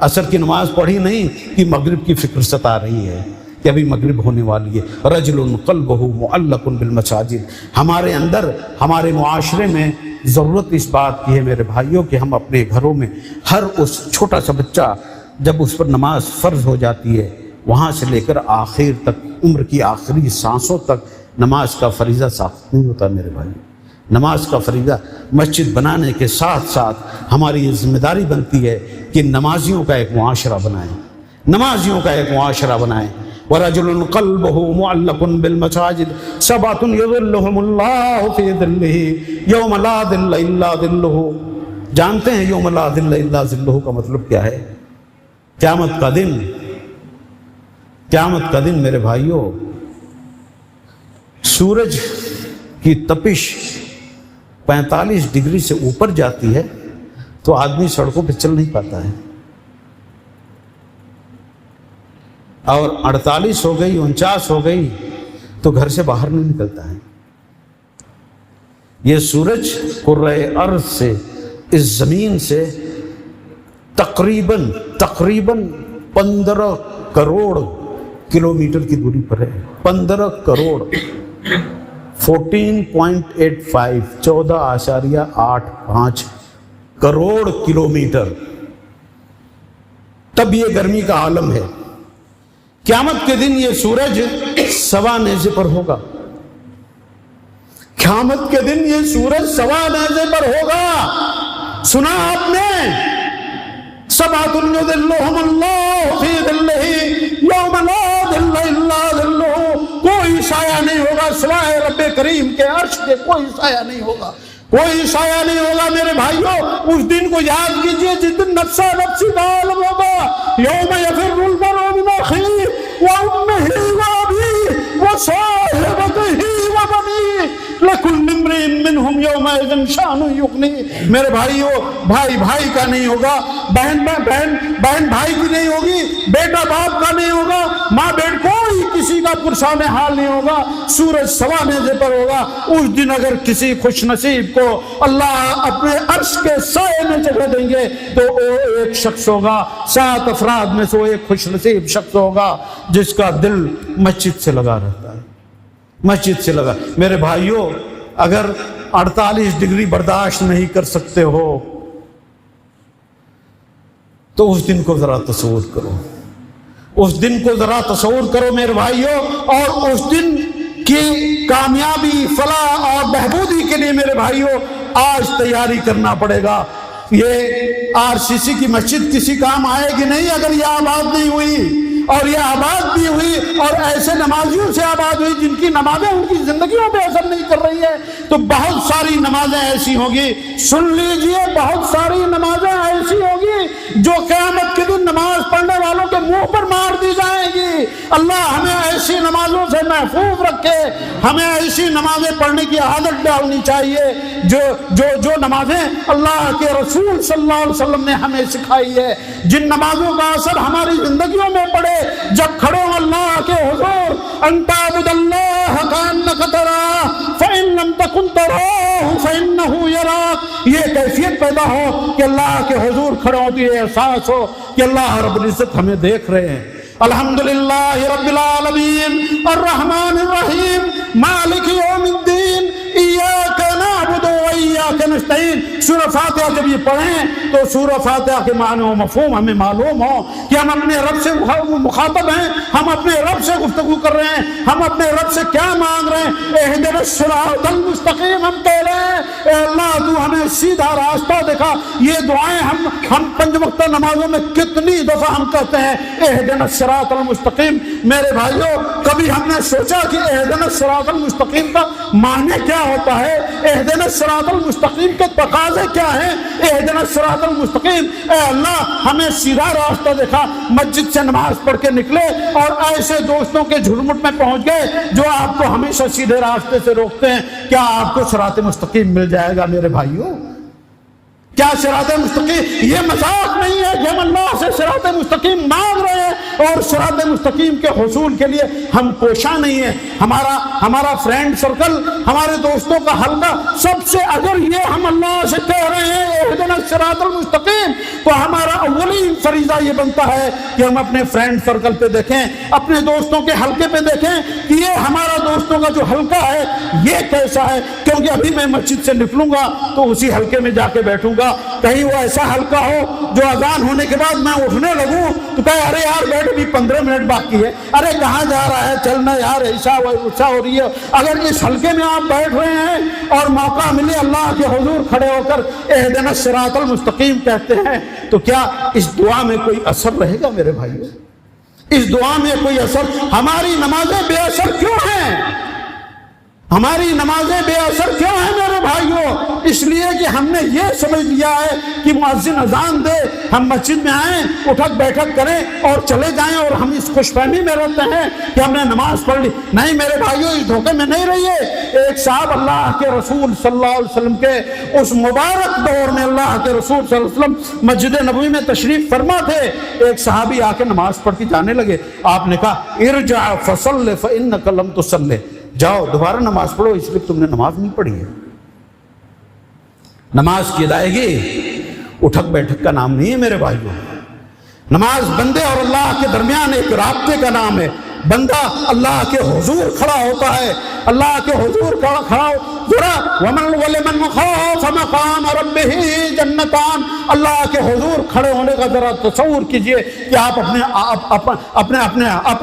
عصر کی نماز پڑھی نہیں کہ مغرب کی فکر ستا رہی ہے کہ ابھی مغرب ہونے والی ہے۔ رجل قلبہ معلق بالمساجد، ہمارے اندر، ہمارے معاشرے میں ضرورت اس بات کی ہے میرے بھائیوں کہ ہم اپنے گھروں میں ہر اس چھوٹا سا بچہ جب اس پر نماز فرض ہو جاتی ہے، وہاں سے لے کر آخر تک، عمر کی آخری سانسوں تک نماز کا فریضہ ساخت نہیں ہوتا میرے بھائی۔ نماز کا فریضہ مسجد بنانے کے ساتھ ساتھ ہماری یہ ذمہ داری بنتی ہے کہ نمازیوں کا ایک معاشرہ بنائیں، نمازیوں کا ایک معاشرہ بنائیں۔ وَرَجُلٌ قَلْبُهُ مُعَلَّقٌ بِالْمَسَاجِدِ سَبْعَةٌ يُظِلُّهُمُ اللَّهُ فِي ظِلِّهِ يَوْمَ لَا ظِلَّ إِلَّا ظِلُّهُ۔ جانتے ہیں یوم لا ظل الا ظلہ کا مطلب کیا ہے؟ قیامت کا دن، قیامت کا دن میرے بھائیوں، سورج کی تپش 45 ڈگری سے اوپر جاتی ہے تو آدمی سڑکوں پہ چل نہیں پاتا ہے، اور 48 ہو گئی، 49 ہو گئی تو گھر سے باہر نہیں نکلتا ہے۔ یہ سورج کرۂ ارض سے، اس زمین سے تقریباً 15 کروڑ کلومیٹر کی دوری پر ہے۔ 15 کروڑ 14.85 14.85 کروڑ کلومیٹر، تب یہ گرمی کا عالم ہے۔ قیامت کے دن یہ سورج سوا نیزے پر ہوگا، قیامت کے دن یہ سورج سوا نیزے پر ہوگا۔ سنا آپ نے؟ سبعۃ یظلھم اللہ فی ظلہ یوم لا ظل الا ظلہ، کوئی سایہ نہیں ہوگا سوائے رب کریم کے عرش کے، کوئی سایہ نہیں ہوگا، کوئی سایہ نہیں ہوگا میرے بھائیوں۔ اس دن کو یاد کیجئے جس دن نفسا نفسی کا عالم ہوگا، یوم یفر المرء من اخیہ وامہ وابیہ وصاحبتہ وبنیہ، لَكُلِّ امْرِئٍ مِّنْهُمْ يَوْمَئِذٍ شَأْنٌ يُغْنِيهِ۔ میرے بھائیو، بھائی بھائی کا نہیں ہوگا، بہن بھائی کی نہیں ہوگی، بیٹا باپ کا نہیں ہوگا، ماں بیٹا، کوئی کسی کا پرسان حال نہیں ہوگا، سورج سوا نیزے پر ہوگا۔ اس دن اگر کسی خوش نصیب کو اللہ اپنے عرش کے سائے میں جگہ دیں گے تو وہ ایک شخص ہوگا، 7 افراد میں سے وہ ایک خوش نصیب شخص ہوگا جس کا دل مسجد سے لگا رہتا ہے، مسجد سے لگا۔ میرے بھائیوں، اگر 48 ڈگری برداشت نہیں کر سکتے ہو تو اس دن کو ذرا تصور کرو، اس دن کو ذرا تصور کرو میرے بھائیوں، اور اس دن کی کامیابی، فلاح اور بہبودی کے لیے میرے بھائیوں آج تیاری کرنا پڑے گا۔ یہ RCC کی مسجد کسی کام آئے گی نہیں اگر یہ آباد نہیں ہوئی، اور یہ آباد بھی ہوئی اور ایسے نمازیوں سے آباد ہوئی جن کی نمازیں ان کی زندگیوں پہ اثر نہیں کر رہی ہے، تو بہت ساری نمازیں ایسی ہوگی، سن لیجئے، بہت ساری نمازیں ایسی ہوگی جو قیامت کے دن نماز پڑھنے والوں کے منہ پر مار دی جائیں گی۔ اللہ ہمیں ایسی نمازوں سے محفوظ رکھے، ہمیں ایسی نمازیں پڑھنے کی عادت ڈالنی چاہیے جو نمازیں اللہ کے رسول صلی اللہ علیہ وسلم نے ہمیں سکھائی ہے، جن نمازوں کا اثر ہماری زندگیوں میں پڑے جب کھڑے ہو اللہ کے حضور۔ ان تعبد اللہ کانک تراہ فإن لم تکن تراہ فإنہ یراک، یہ کیفیت پیدا ہو کہ اللہ کے حضور کھڑے ہو تو یہ احساس ہو کہ اللہ رب العزت ہمیں دیکھ رہے ہیں۔ الحمدللہ رب العالمین الرحمن الرحیم مالک یوم الدین ایاک نعبد و ایاک نستعین۔ سورہ فاتحہ جب یہ پڑھیں تو سورہ فاتحہ کے معنی و مفہوم ہمیں معلوم ہو کہ ہم اپنے رب سے مخاطب ہیں، ہم اپنے رب سے گفتگو کر رہے ہیں، ہم اپنے رب سے کیا مانگ رہے ہیں۔ اہدنا الصراط المستقیم ہم کہہ رہے ہیں، اے اللہ تو ہمیں سیدھا راستہ دکھا۔ یہ دعائیں ہم 5 وقتہ نمازوں میں کتنی دفعہ ہم کہتے ہیں اہدنا الصراط المستقیم۔ میرے بھائیوں، کبھی ہم نے سوچا کہ اہدنا الصراط المستقیم کا معنی کیا ہوتا ہے؟ اہدنا الصراط المستقیم کے تقاضے کیا ہیں؟ اہدنا الصراط المستقیم، اے اللہ ہمیں سیدھا راستہ دکھا۔ مسجد سے نماز پڑھ کے نکلے اور ایسے دوستوں کے جھرمٹ میں پہنچ گئے جو آپ کو ہمیشہ سیدھے راستے سے روکتے ہیں، کیا آپ کو صراط مستقیم مل جائے گا میرے بھائیوں؟ کیا صراط مستقیم یہ مذاق نہیں ہے کہ ہم اللہ سے صراط مستقیم مانگ رہے ہیں اور صراط مستقیم کے حصول کے لیے ہم کوشاں نہیں ہیں؟ ہمارا فرینڈ سرکل، ہمارے دوستوں کا حلقہ، سب سے اگر یہ ہم اللہ سے کہہ رہے ہیں اہدنا الصراط المستقیم، تو ہمارا اولین فریضہ یہ بنتا ہے کہ ہم اپنے فرینڈ سرکل پہ دیکھیں، اپنے دوستوں کے حلقے پہ دیکھیں کہ یہ ہمارا دوستوں کا جو حلقہ ہے یہ کیسا ہے، کیونکہ ابھی میں مسجد سے نکلوں گا تو اسی حلقے میں جا کے بیٹھوں گا، کہیں وہ ایسا حلقہ ہو جو اذان ہونے کے بعد میں اٹھنے لگوں تو کہے ارے یار بیٹھ بھی 15 منٹ باقی ہے، ارے کہاں جا رہا ہے، چلنا یار، عشاء ہو رہی ہے۔ اگر اس حلقے میں آپ بیٹھ رہے ہیں اور موقع ملے اللہ کے حضور کھڑے ہو کر اہدنا الصراط المستقیم کہتے ہیں تو کیا اس دعا میں کوئی اثر رہے گا میرے بھائیوں؟ اس دعا میں کوئی اثر؟ ہماری نمازیں بے اثر کیوں ہیں؟ ہماری نمازیں بے اثر کیوں ہیں میرے بھائیوں؟ اس لیے کہ ہم نے یہ سمجھ لیا ہے کہ مؤذن اذان دے، ہم مسجد میں آئیں، اٹھک بیٹھک کریں اور چلے جائیں اور ہم اس خوش فہمی میں رہتے ہیں کہ ہم نے نماز پڑھ لی۔ نہیں میرے بھائیوں، اس دھوکے میں نہیں رہیے۔ ایک صاحب اللہ کے رسول صلی اللہ علیہ وسلم کے اس مبارک دور میں اللہ کے رسول صلی اللہ علیہ وسلم مسجد نبوی میں تشریف فرما تھے، ایک صحابی آ کے نماز پڑھ کے جانے لگے، آپ نے کہا ارجع فصل فإنک لم تصلی، جاؤ دوبارہ نماز پڑھو اس لیے تم نے نماز نہیں پڑھی ہے۔ نماز کی ادائیگی اٹھک بیٹھک کا نام نہیں ہے میرے بھائیوں، نماز بندے اور اللہ کے درمیان ایک رابطے کا نام ہے۔ بندہ اللہ کے حضور کھڑا ہوتا ہے، اللہ کے حضور کھڑا ہو ذرا وَلِمَنْ خَافَ مَقَامَ رَبِّهِ جَنَّتَانِ، اللہ کے حضور کھڑے ہونے کا ذرا تصور کیجئے کہ آپ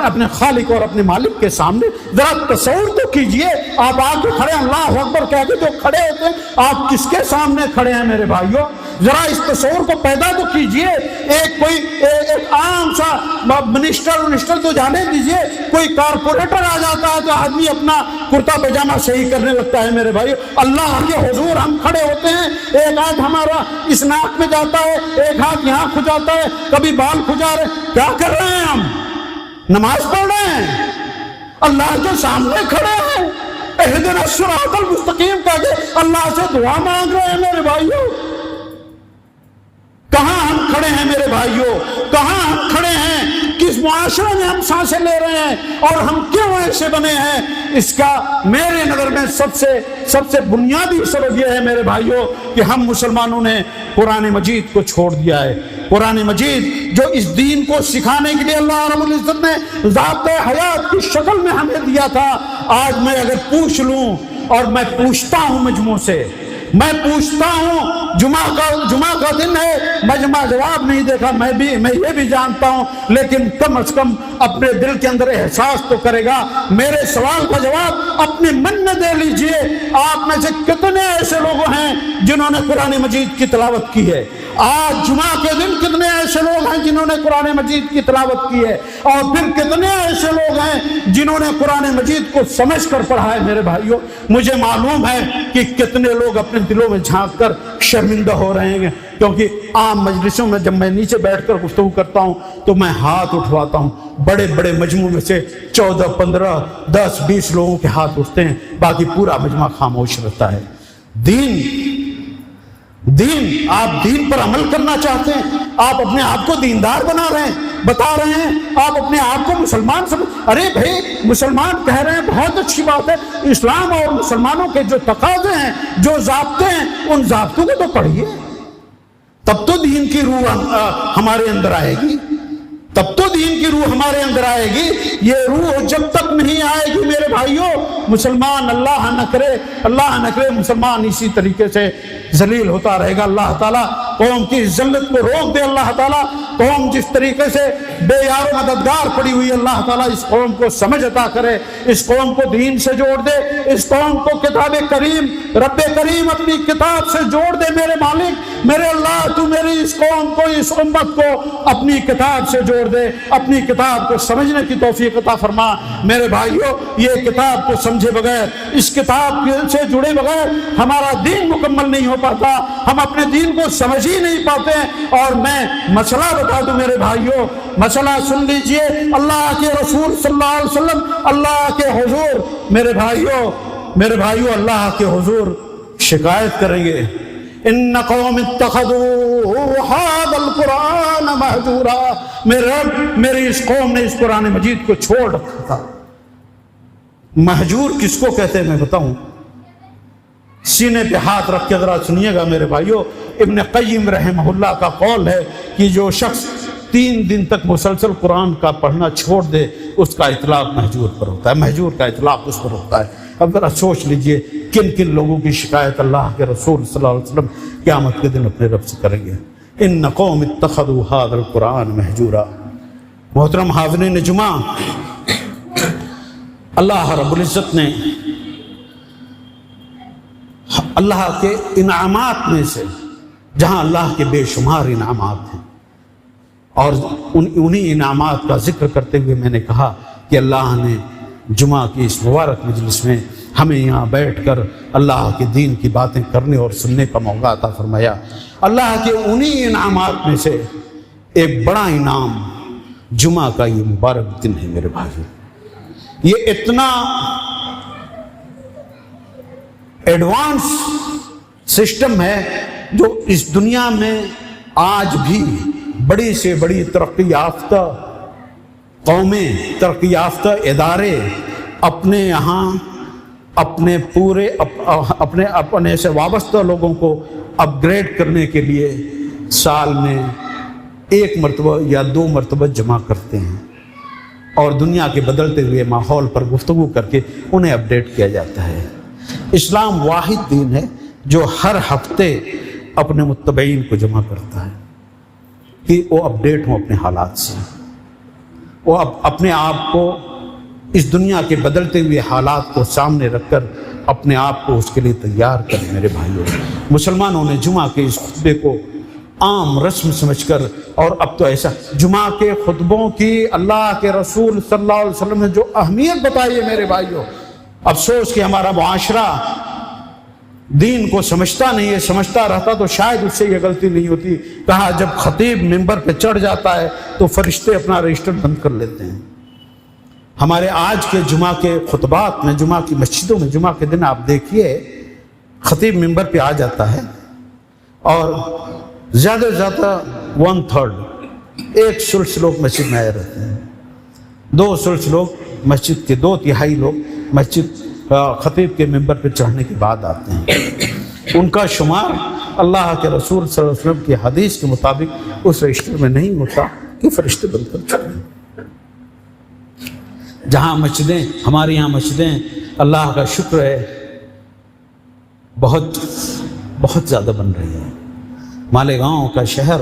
اپنے خالق اور اپنے مالک کے سامنے ذرا تصور تو کیجئے، آپ آ کے کھڑے اللہ اکبر کہہ کے جو کھڑے ہوتے ہیں، آپ کس کے سامنے کھڑے ہیں میرے بھائیوں؟ ذرا اس تصور کو پیدا تو کیجئے۔ ایک عام سا منسٹر تو جانے دیجئے، کوئی کارپوریٹر آ جاتا ہے تو آدمی اپنا کرتا پاجامہ صحیح کرنے لگتا ہے میرے بھائی۔ اللہ کے حضور ہم کھڑے ہوتے ہیں، ایک ہاتھ ہمارا اس ناک میں جاتا ہے، ایک ہاتھ یہاں کھجاتا ہے، کبھی بال کھجا رہے، کیا کر رہے ہیں ہم؟ نماز پڑھ رہے ہیں، اللہ کے سامنے کھڑے ہیں، اہدنا الصراط المستقیم کہہ کے اللہ سے دعا مانگ رہے ہیں میرے بھائیوں۔ کہاں ہم کھڑے ہیں میرے بھائیوں، کہاں ہم کھڑے ہیں، کس معاشرے میں ہم سانسیں لے رہے ہیں اور ہم کیوں ایسے بنے ہیں؟ اس کا میرے نظر میں سب سے بنیادی سبب یہ ہے میرے بھائیوں کہ ہم مسلمانوں نے قرآن مجید کو چھوڑ دیا ہے۔ قرآن مجید جو اس دین کو سکھانے کے لیے اللہ رب العزت نے ضابطۂ حیات کی شکل میں ہمیں دیا تھا، آج میں اگر پوچھ لوں، اور میں پوچھتا ہوں مجموع سے، میں پوچھتا ہوں، جمعہ کا دن ہے، مجمع جواب نہیں دیکھا، میں یہ بھی جانتا ہوں، لیکن کم از کم اپنے دل کے اندر احساس تو کرے گا۔ میرے سوال کا جواب اپنے من میں دے لیجئے، آپ میں سے کتنے ایسے لوگ ہیں جنہوں نے قرآن مجید کی تلاوت کی ہے؟ آج جمعہ کے دن کتنے ایسے لوگ ہیں جنہوں نے قرآن مجید کی تلاوت کی ہے؟ اور پھر کتنے ایسے لوگ ہیں جنہوں نے قرآن مجید کو سمجھ کر پڑھا ہے؟ میرے بھائیوں، مجھے معلوم ہے کہ کتنے لوگ اپنے دلوں میں جھانک کر شرمندہ ہو رہے ہیں، کیونکہ عام مجلسوں میں جب میں نیچے بیٹھ کر گفتگو کرتا ہوں تو میں ہاتھ اٹھواتا ہوں، بڑے بڑے مجموع میں سے 14 15 10 20 لوگوں کے ہاتھ اٹھتے ہیں، باقی پورا مجمع خاموش رہتا ہے۔ دین آپ دین پر عمل کرنا چاہتے ہیں، آپ اپنے آپ کو دیندار بنا رہے ہیں، بتا رہے ہیں آپ اپنے آپ کو مسلمان سمجھ، ارے بھائی مسلمان کہہ رہے ہیں، بہت اچھی بات ہے، اسلام اور مسلمانوں کے جو تقاضے ہیں، جو ضابطے ہیں، ان ضابطوں کو تو پڑھیے، تب تو دین کی روح ہمارے اندر آئے گی، تب تو دین کی روح ہمارے اندر آئے گی۔ یہ روح جب تک نہیں آئے گی میرے بھائیوں، مسلمان اللہ نہ کرے مسلمان اسی طریقے سے ذلیل ہوتا رہے گا۔ اللہ تعالیٰ قوم کی ذلت کو روک دے، اللہ تعالیٰ قوم جس طریقے سے بے یار و مددگار پڑی ہوئی، اللہ تعالیٰ اس قوم کو سمجھ عطا کرے، اس قوم کو دین سے جوڑ دے، اس قوم کو کتاب کریم، رب کریم اپنی کتاب سے جوڑ دے۔ میرے مالک، میرے اللہ، تو میری اس قوم کو، اس امت کو اپنی کتاب سے جوڑ دے، اپنی کتاب کو سمجھنے کی توفیق عطا فرما۔ میرے بھائیوں، یہ کتاب کو سمجھے بغیر، اس کتاب سے جڑے بغیر ہمارا دین مکمل نہیں ہو پاتا، ہم اپنے دین کو سمجھ ہی نہیں پاتے۔ اور میں مسئلہ بتا دوں میرے بھائیوں، مسئلہ سن لیجئے، اللہ کے رسول صلی اللہ علیہ وسلم اللہ کے حضور، میرے بھائیوں اللہ کے حضور شکایت کریں گے، ان قوم اتخذوا هذا القرآن مہجورا، میرے رب، میری اس قوم نے اس قرآن مجید کو چھوڑ رکھا تھا۔ مہجور کس کو کہتے ہیں میں بتاؤں؟ سینے پہ ہاتھ رکھ کے ذرا سنیے گا میرے بھائیوں، ابن قیم رحمہ اللہ کا قول ہے کہ جو شخص 3 دن تک مسلسل قرآن کا پڑھنا چھوڑ دے، اس کا اطلاق مہجور پر ہوتا ہے، مہجور کا اطلاق اس پر ہوتا ہے۔ اب ذرا سوچ لیجئے کن کن لوگوں کی شکایت اللہ کے رسول صلی اللہ علیہ وسلم قیامت کے دن اپنے رب سے کریں گے۔ ان قوم اتخذوا هذا القرآن مہجورا۔ محترم حاضرین جمعہ، اللہ رب العزت نے اللہ کے انعامات میں سے، جہاں اللہ کے بے شمار انعامات ہیں، اور انہی انعامات کا ذکر کرتے ہوئے میں نے کہا کہ اللہ نے جمعہ کی اس مبارک مجلس میں ہمیں یہاں بیٹھ کر اللہ کے دین کی باتیں کرنے اور سننے کا موقع عطا فرمایا۔ اللہ کے انہی انعامات میں سے ایک بڑا انعام جمعہ کا یہ مبارک دن ہے میرے بھائی۔ یہ اتنا ایڈوانس سسٹم ہے جو اس دنیا میں آج بھی بڑی سے بڑی ترقی یافتہ قومیں، ترقی یافتہ ادارے اپنے یہاں اپنے سے وابستہ لوگوں کو اپ گریڈ کرنے کے لیے سال میں 1 مرتبہ یا 2 مرتبہ جمع کرتے ہیں، اور دنیا کے بدلتے ہوئے ماحول پر گفتگو کر کے انہیں اپ ڈیٹ کیا جاتا ہے۔ اسلام واحد دین ہے جو ہر ہفتے اپنے متبعین کو جمع کرتا ہے کہ وہ اپ ڈیٹ ہوں اپنے حالات سے، وہ اپنے آپ کو اس دنیا کے بدلتے ہوئے حالات کو سامنے رکھ کر اپنے آپ کو اس کے لیے تیار کریں۔ میرے بھائیوں، مسلمانوں نے جمعہ کے اس خطبے کو عام رسم سمجھ کر، اور اب تو ایسا جمعہ کے خطبوں کی اللہ کے رسول صلی اللہ علیہ وسلم نے جو اہمیت بتائی ہے میرے بھائیوں، افسوس کہ ہمارا معاشرہ دین کو سمجھتا نہیں ہے، سمجھتا رہتا تو شاید اس سے یہ غلطی نہیں ہوتی۔ کہا جب خطیب ممبر پہ چڑھ جاتا ہے تو فرشتے اپنا رجسٹر بند کر لیتے ہیں، ہمارے آج کے جمعہ کے خطبات میں، جمعہ کی مسجدوں میں، جمعہ کے دن آپ دیکھیے خطیب ممبر پہ آ جاتا ہے اور زیادہ سے زیادہ 1/3 ایک ثلث لوگ مسجد میں آئے رہتے ہیں، 2 ثلث لوگ مسجد کے 2/3 لوگ مسجد خطیب کے ممبر پہ چڑھنے کے بعد آتے ہیں۔ ان کا شمار اللہ کے رسول صلی اللہ علیہ وسلم کی حدیث کے مطابق اس رجسٹر میں نہیں ہوتا کہ فرشتے بن کر چڑھیں۔ جہاں مسجدیں، ہمارے یہاں مسجدیں اللہ کا شکر ہے بہت بہت زیادہ بن رہی ہیں۔ مالیگاؤں کا شہر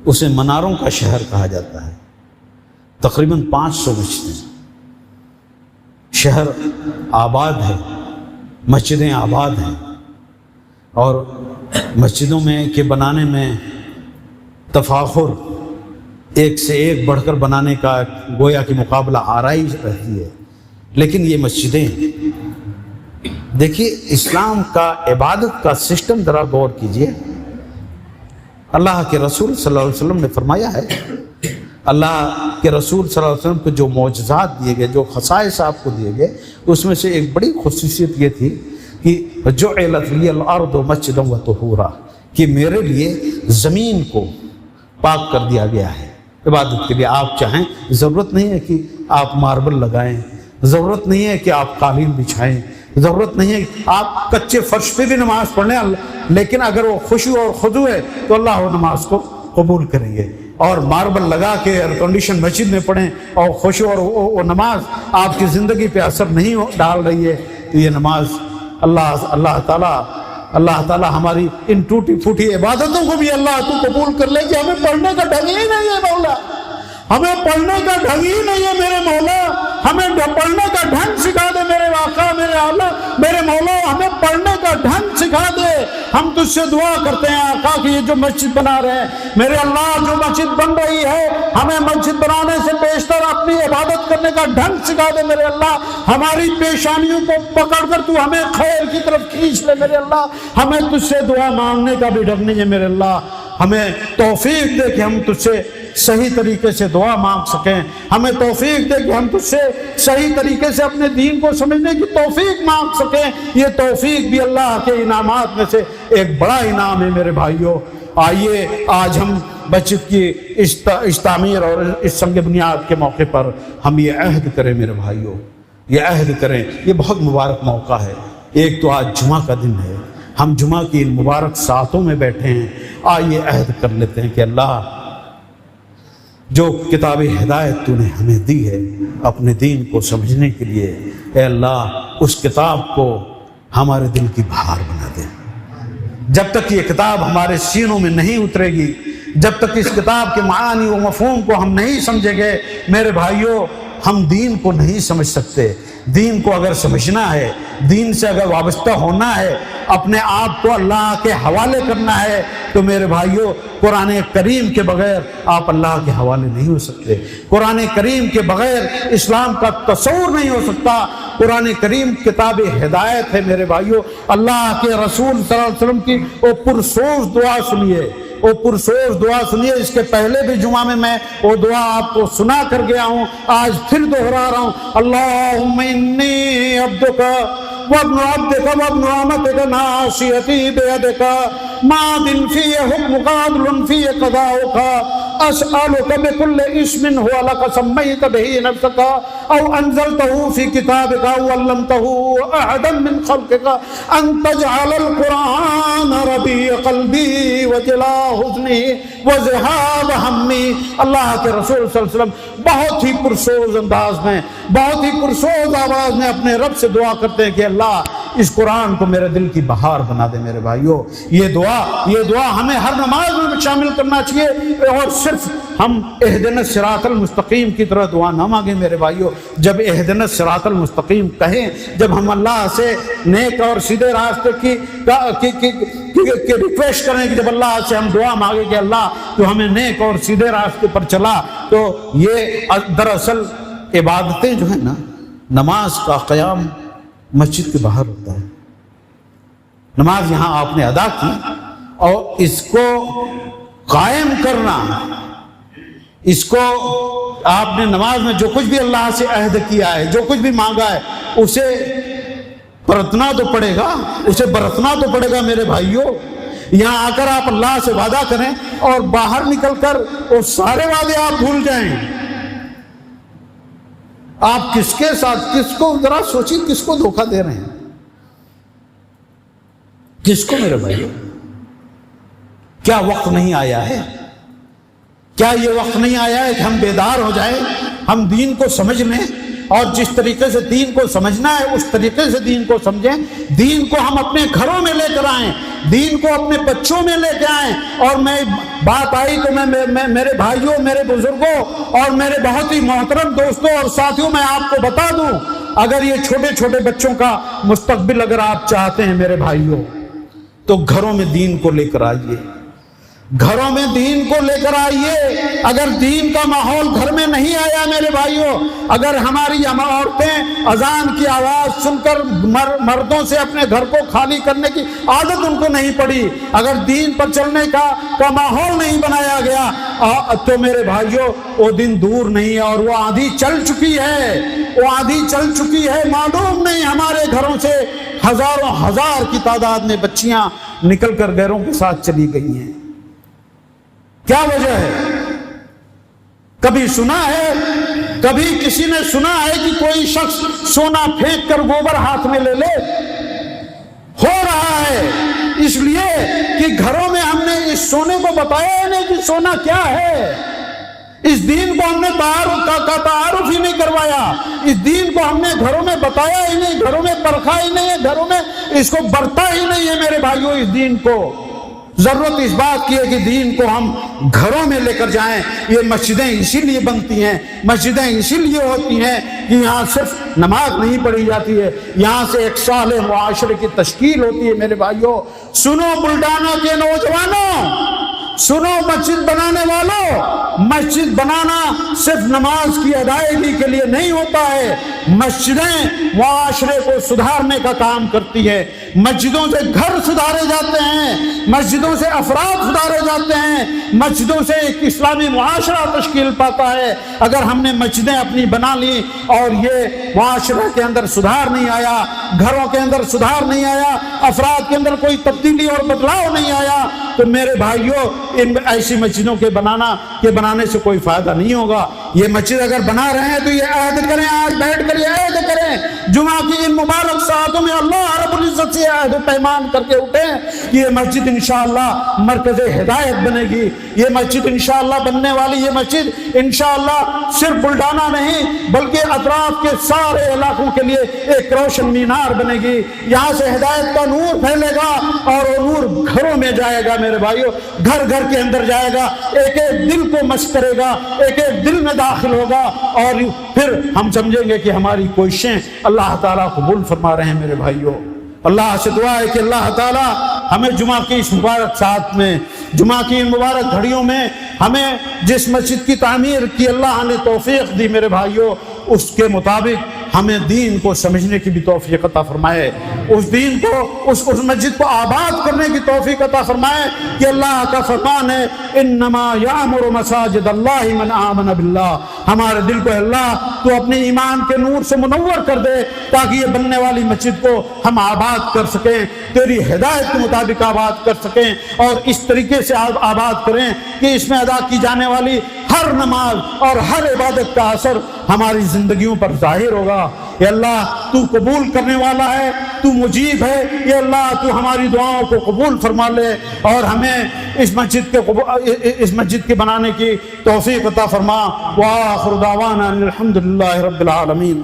اسے مناروں کا شہر کہا جاتا ہے، تقریباً 500 مسجدیں، شہر آباد ہے، مسجدیں آباد ہیں، اور مسجدوں میں کے بنانے میں تفاخر، ایک سے ایک بڑھ کر بنانے کا گویا کہ مقابلہ آرائی رہتی ہے۔ لیکن یہ مسجدیں دیکھیے، اسلام کا عبادت کا سسٹم ذرا غور کیجئے۔ اللہ کے رسول صلی اللہ علیہ وسلم نے فرمایا ہے، اللہ کے رسول صلی اللہ علیہ وسلم کو جو معجزات دیے گئے، جو خصائص آپ کو دیے گئے، اس میں سے ایک بڑی خصوصیت یہ تھی کہ جعلت لی الارض مسجدا وطہورا، کہ میرے لیے زمین کو پاک کر دیا گیا ہے عبادت کے لیے۔ آپ چاہیں، ضرورت نہیں ہے کہ آپ ماربل لگائیں، ضرورت نہیں ہے کہ آپ قالین بچھائیں، ضرورت نہیں ہے کہ آپ کچے فرش پہ بھی نماز پڑھ لیں، لیکن اگر وہ خشوع اور خضوع ہے تو اللہ وہ نماز کو قبول کریں گے۔ اور ماربل لگا کے ایئر کنڈیشن مسجد میں پڑھیں اور خشوع اور وہ نماز آپ کی زندگی پہ اثر نہیں ڈال رہی ہے، تو یہ نماز اللہ تعالیٰ ہماری ان ٹوٹی پھوٹی عبادتوں کو بھی اللہ تو قبول کر لے کہ ہمیں پڑھنے کا ڈھنگ ہی نہیں ہے مولا، ہمیں پڑھنے کا ڈھنگ ہی نہیں ہے میرے مولا، ہمیں پڑھنے کا ڈھنگ سکھا دے میرے آقا، میرے اعلیٰ، میرے مولا، ہمیں پڑھنے کا ڈھنگ سکھا دے۔ ہم تجھ سے دعا کرتے ہیں آقا کہ یہ جو مسجد بنا رہے ہیں میرے اللہ، جو مسجد بن رہی ہے ہمیں مسجد بنانے سے بیشتر اپنی عبادت کرنے کا ڈھنگ سکھا دے میرے اللہ، ہماری پیشانیوں کو پکڑ کر تو ہمیں خیر کی طرف کھینچ لے میرے اللہ، ہمیں تجھ سے دعا مانگنے کا بھی ڈر نہیں ہے میرے اللہ، ہمیں توفیق دے کہ ہم تجھ سے صحیح طریقے سے دعا مانگ سکیں، ہمیں توفیق دے کہ ہم تجھ سے صحیح طریقے سے اپنے دین کو سمجھنے کی توفیق مانگ سکیں۔ یہ توفیق بھی اللہ کے انعامات میں سے ایک بڑا انعام ہے میرے بھائیوں۔ آئیے آج ہم مسجد کی اس تعمیر اور اس سنگ بنیاد کے موقع پر ہم یہ عہد کریں میرے بھائیوں، یہ عہد کریں۔ یہ بہت مبارک موقع ہے، ایک تو آج جمعہ کا دن ہے، ہم جمعہ کی ان مبارک ساعتوں میں بیٹھے ہیں، آئیے عہد کر لیتے ہیں کہ اللہ جو کتاب ہدایت تو نے ہمیں دی ہے اپنے دین کو سمجھنے کے لیے، اے اللہ اس کتاب کو ہمارے دل کی بہار بنا دے۔ جب تک یہ کتاب ہمارے سینوں میں نہیں اترے گی، جب تک اس کتاب کے معانی و مفہوم کو ہم نہیں سمجھیں گے میرے بھائیوں، ہم دین کو نہیں سمجھ سکتے۔ دین کو اگر سمجھنا ہے، دین سے اگر وابستہ ہونا ہے، اپنے آپ کو اللہ کے حوالے کرنا ہے، تو میرے بھائیوں قرآن کریم کے بغیر آپ اللہ کے حوالے نہیں ہو سکتے۔ قرآن کریم کے بغیر اسلام کا تصور نہیں ہو سکتا۔ قرآن کریم کتاب ہدایت ہے میرے بھائیوں۔ اللہ کے رسول صلی اللہ علیہ وسلم کی وہ پرسوز دعا سنیے، وہ پرسوز دعا سنیے۔ اس کے پہلے بھی جمعہ میں وہ دعا آپ کو سنا کر گیا ہوں، آج پھر دوہرا رہا ہوں۔ اللہم انی عبدک وابن عبدک وابن امتک ناصیتی بیدک ماض فی حکمک عدل فی قضاؤک اسألک بکل اسم هو لک سمیت به نفسک او انزلته فی کتابک او علمته احدا من خلقک ان تجعل القرآن ربیع قلبی وجلاء حزنی وذہاب ہمی۔ اللہ کے رسول صلی اللہ علیہ وسلم بہت ہی پرسوز انداز میں، بہت ہی پرسوز آواز میں اپنے رب سے دعا کرتے ہیں کہ اللہ اس قرآن کو میرے دل کی بہار بنا دے میرے بھائیوں۔ یہ دعا ہمیں ہر نماز میں شامل کرنا چاہیے، اور صرف ہم اہدنا الصراط المستقیم کی طرح دعا نہ مانگیں میرے بھائیوں۔ جب اہدنا الصراط المستقیم کہیں، جب ہم اللہ سے نیک اور سیدھے راستے کی ریکویسٹ کریں، کہ جب اللہ سے ہم دعا مانگیں کہ اللہ تو ہمیں نیک اور سیدھے راستے پر چلا، تو یہ دراصل عبادتیں جو ہیں نا، نماز کا قیام مسجد کے باہر ہوتا ہے۔ نماز یہاں آپ نے ادا کی، اور اس کو قائم کرنا، اس کو آپ نے نماز میں جو کچھ بھی اللہ سے عہد کیا ہے، جو کچھ بھی مانگا ہے، اسے برتنا تو پڑے گا، اسے برتنا تو پڑے گا میرے بھائیوں۔ یہاں آ کر آپ اللہ سے وعدہ کریں اور باہر نکل کر وہ سارے وعدے آپ بھول جائیں۔ آپ کس کے ساتھ، کس کو، ذرا سوچیں کس کو دھوکہ دے رہے ہیں؟ کس کو میرے بھائیوں؟ کیا وقت نہیں آیا ہے؟ کیا یہ وقت نہیں آیا ہے کہ ہم بیدار ہو جائیں، ہم دین کو سمجھ لیں، اور جس طریقے سے دین کو سمجھنا ہے اس طریقے سے دین کو سمجھیں، دین کو ہم اپنے گھروں میں لے کر آئیں، دین کو اپنے بچوں میں لے کے آئیں۔ اور میں بات آئی تو میں میرے بھائیوں، میرے بزرگوں اور میرے بہت ہی محترم دوستوں اور ساتھیوں، میں آپ کو بتا دوں، اگر یہ چھوٹے چھوٹے بچوں کا مستقبل اگر آپ چاہتے ہیں میرے بھائیوں، تو گھروں میں دین کو لے کر آئیے، گھروں میں دین کو لے کر آئیے۔ اگر دین کا ماحول گھر میں نہیں آیا میرے بھائیوں، اگر ہماری عورتیں اذان کی آواز سن کر مردوں سے اپنے گھر کو خالی کرنے کی عادت ان کو نہیں پڑی، اگر دین پر چلنے کا ماحول نہیں بنایا گیا، تو میرے بھائیوں وہ دن دور نہیں ہے، اور وہ آندھی چل چکی ہے، وہ آندھی چل چکی ہے۔ معلوم نہیں ہمارے گھروں سے ہزاروں ہزار کی تعداد میں بچیاں نکل کر غیروں کے ساتھ چلی گئی ہیں۔ کیا وجہ ہے؟ کبھی سنا ہے، کبھی کسی نے سنا ہے کہ کوئی شخص سونا پھینک کر گوبر ہاتھ میں لے لے؟ ہو رہا ہے اس لیے کہ گھروں میں ہم نے اس سونے کو بتایا ہی نہیں کہ سونا کیا ہے، اس دین کو ہم نے تعارف ہی نہیں کروایا، اس دین کو ہم نے گھروں میں بتایا ہی نہیں، گھروں میں پرکھا ہی نہیں ہے، گھروں میں اس کو برتا ہی نہیں ہے میرے بھائیوں۔ اس دین کو ضرورت اس بات کی ہے کہ دین کو ہم گھروں میں لے کر جائیں۔ یہ مسجدیں اسی لیے بنتی ہیں، مسجدیں اسی لیے ہوتی ہیں کہ یہاں صرف نماز نہیں پڑھی جاتی ہے، یہاں سے ایک صالح معاشرے کی تشکیل ہوتی ہے میرے بھائیوں۔ سنو بلڈانا کے نوجوانوں، سنو مسجد بنانے والوں، مسجد بنانا صرف نماز کی ادائیگی کے لیے نہیں ہوتا ہے، مسجدیں معاشرے کو سدھارنے کا کام کرتی ہے۔ مسجدوں سے گھر سدھارے جاتے ہیں، مسجدوں سے افراد سدھارے جاتے ہیں، مسجدوں سے ایک اسلامی معاشرہ تشکیل پاتا ہے۔ اگر ہم نے مسجدیں اپنی بنا لی اور یہ معاشرے کے اندر سدھار نہیں آیا، گھروں کے اندر سدھار نہیں آیا، افراد کے اندر کوئی تبدیلی اور بدلاؤ نہیں آیا، تو میرے بھائیوں ان ایسی مسجدوں کے بنانے سے کوئی فائدہ نہیں ہوگا۔ یہ مسجد اگر بنا رہے ہیں تو یہ عہد کریں، آج بیٹھ کر یہ عہد کریں، جمعہ کی ان مبارک ساعتوں میں اللہ رب العزت سے عہد و پیمان کر کے اٹھیں کہ یہ مسجد انشاءاللہ مرکز ہدایت بنے گی، یہ مسجد انشاءاللہ بننے والی یہ مسجد انشاءاللہ صرف بلڈانا نہیں بلکہ اطراف کے سارے علاقوں کے لیے ایک روشن مینار بنے گی، یہاں سے ہدایت کا نور پھیلے گا اور وہ نور گھروں میں جائے گا میرے بھائیوں، گھر گھر کے اندر جائے گا، ایک ایک دل کو مس کرے گا، ایک ایک دل میں داخل ہوگا، اور پھر ہم سمجھیں گے کہ ہماری کوششیں اللہ تعالیٰ قبول فرما رہے ہیں میرے بھائیوں۔ اللہ سے دعا ہے کہ اللہ تعالیٰ ہمیں جمعہ کی اس مبارک ساعت میں، جمعہ کی ان مبارک گھڑیوں میں ہمیں جس مسجد کی تعمیر کی اللہ نے توفیق دی میرے بھائیوں، اس کے مطابق ہمیں دین کو سمجھنے کی بھی توفیق عطا فرمائے، اس دین کو اس مسجد کو آباد کرنے کی توفیق عطا فرمائے کہ اللہ کا فرمان ہے انما یعمر مساجد اللہ من آمن باللہ، ہمارے دل کو اللہ تو اپنے ایمان کے نور سے منور کر دے تاکہ یہ بننے والی مسجد کو ہم آباد کر سکیں، تیری ہدایت کے مطابق آباد کر سکیں، اور اس طریقے سے آباد کریں کہ اس میں ادا کی جانے والی ہر نماز اور ہر عبادت کا اثر ہماری زندگیوں پر ظاہر ہوگا۔ اے اللہ تو قبول کرنے والا ہے، تو مجیب ہے، اے اللہ تو ہماری دعاؤں کو قبول فرما لے اور ہمیں اس مسجد کے بنانے کی توفیق عطا فرما۔ وآخر دعوانا الحمدللہ رب العالمین۔